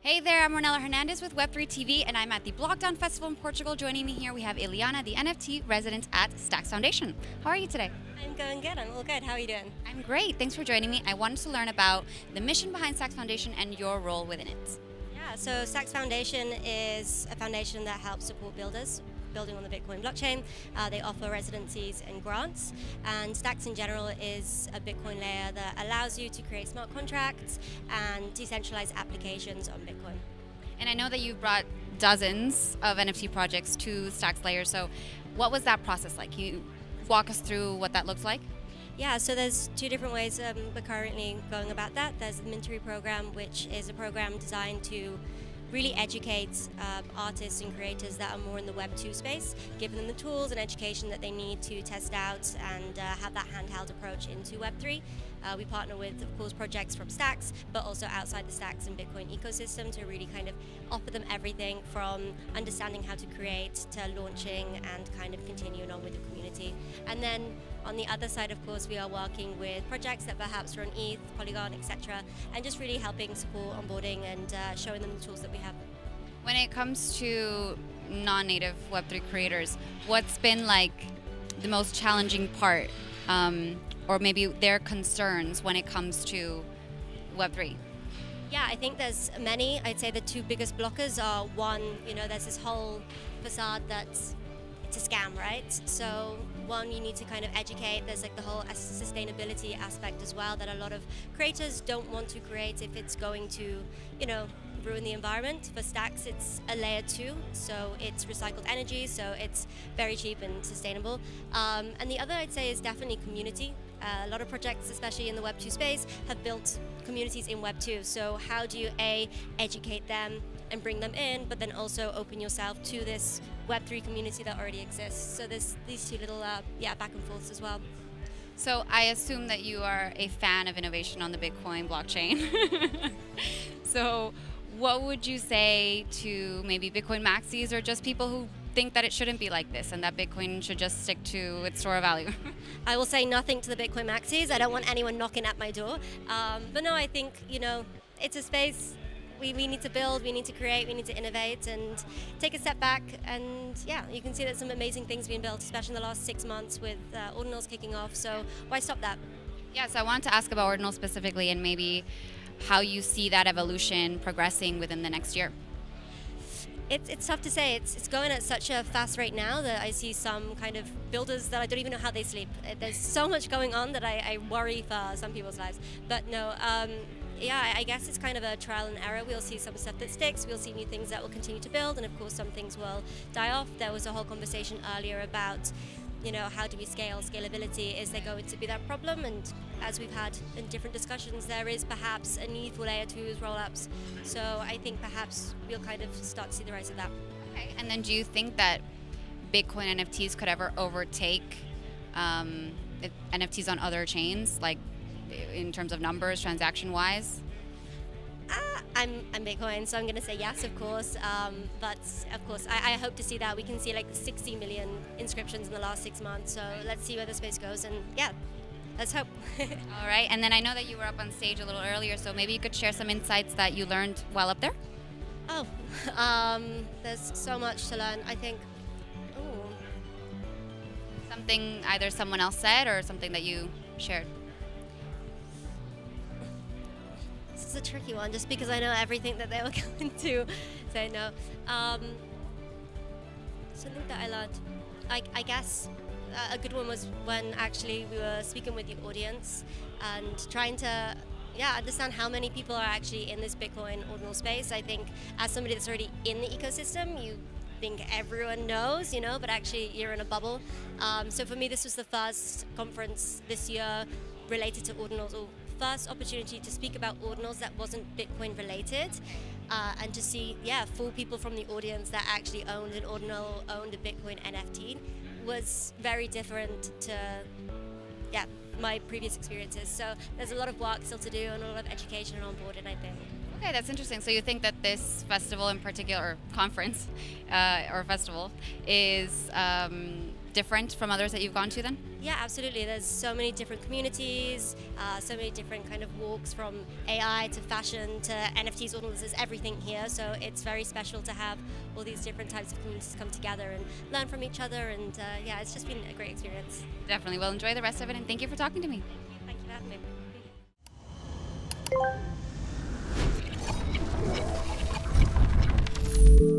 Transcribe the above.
Hey there, I'm Ronella Hernandez with Web3 TV, and I'm at the BlockDown Festival in Portugal. Joining me here, we have Ileana, the NFT resident at Stacks Foundation. How are you today? I'm going good. I'm all good. How are you doing? I'm great. Thanks for joining me. I wanted to learn about the mission behind Stacks Foundation and your role within it. Yeah, so Stacks Foundation is a foundation that helps support builders building on the Bitcoin blockchain. They offer residencies and grants, and Stacks in general is a Bitcoin layer that allows you to create smart contracts and decentralized applications on Bitcoin. And I know that you've brought dozens of NFT projects to Stacks layer, so what was that process like? Can you walk us through what that looks like? Yeah, so there's two different ways we're currently going about that. There's the Mintery program, which is a program designed to really educate artists and creators that are more in the Web 2 space, giving them the tools and education that they need to test out and have that handheld approach into Web 3. We partner with, of course, projects from Stacks, but also outside the Stacks and Bitcoin ecosystem to really kind of offer them everything from understanding how to create to launching and kind of continuing on with the community. And then on the other side, of course, we are working with projects that perhaps run ETH, Polygon, etc., and just really helping support onboarding and showing them the tools that we have. When it comes to non-native Web3 creators, what's been like the most challenging part, or maybe their concerns when it comes to Web3? Yeah, I think there's many. I'd say the two biggest blockers are, one, there's this whole facade that's it's a scam, right? So one, you need to kind of educate. There's like the whole sustainability aspect as well that a lot of creators don't want to create if it's going to, ruin the environment. For Stacks, it's a layer 2, so it's recycled energy, so it's very cheap and sustainable. And the other, I'd say, is definitely community. A lot of projects, especially in the Web 2 space, have built communities in Web 2. So how do you educate them and bring them in, but then also open yourself to this Web 3 community that already exists? So there's these two little back and forths as well. So I assume that you are a fan of innovation on the Bitcoin blockchain. So what would you say to maybe Bitcoin maxis or just people who think that it shouldn't be like this and that Bitcoin should just stick to its store of value? I will say nothing to the Bitcoin maxis. I don't want anyone knocking at my door. But no, I think, it's a space we need to build, we need to create, we need to innovate and take a step back. And yeah, you can see that some amazing things being built, especially in the last 6 months with ordinals kicking off. So why stop that? Yeah, so I wanted to ask about ordinals specifically and maybe how you see that evolution progressing within the next year. It's tough to say. It's going at such a fast rate now that I see some kind of builders that I don't even know how they sleep. There's so much going on that I worry for some people's lives. But no, yeah, I guess it's kind of a trial and error. We'll see some stuff that sticks. We'll see new things that will continue to build. And of course, some things will die off. There was a whole conversation earlier about how do we scale? Scalability, is there going to be that problem? And as we've had in different discussions, there is perhaps a need for layer 2's rollups. So I think perhaps we'll kind of start to see the rise of that. Okay, and then do you think that Bitcoin NFTs could ever overtake NFTs on other chains, like in terms of numbers, transaction-wise? I'm Bitcoin, so I'm going to say yes, of course. But of course, I hope to see that. We can see like 60 million inscriptions in the last 6 months. So let's see where the space goes. And yeah, let's hope. All right. And then I know that you were up on stage a little earlier, so maybe you could share some insights that you learned while up there? Oh, there's so much to learn, I think. Ooh. Something either someone else said or something that you shared? This is a tricky one, just because I know everything that they were going to say. No, something that I learned. I guess a good one was when actually we were speaking with the audience and trying to, understand how many people are actually in this Bitcoin ordinal space. I think as somebody that's already in the ecosystem, you think everyone knows, but actually you're in a bubble. So for me, this was the first conference this year related to ordinals, or first opportunity to speak about ordinals that wasn't Bitcoin related, and to see, full people from the audience that actually owned an ordinal, owned a Bitcoin NFT, was very different to, my previous experiences. So there's a lot of work still to do and a lot of education and onboarding, I think. Okay, that's interesting. So you think that this festival in particular, or conference, or festival, is different from others that you've gone to then? Yeah, absolutely. There's so many different communities, so many different kind of walks, from AI to fashion to NFTs. All of this is everything here. So it's very special to have all these different types of communities come together and learn from each other. And yeah, it's just been a great experience. Definitely. Well, enjoy the rest of it, and thank you for talking to me. Thank you for having me.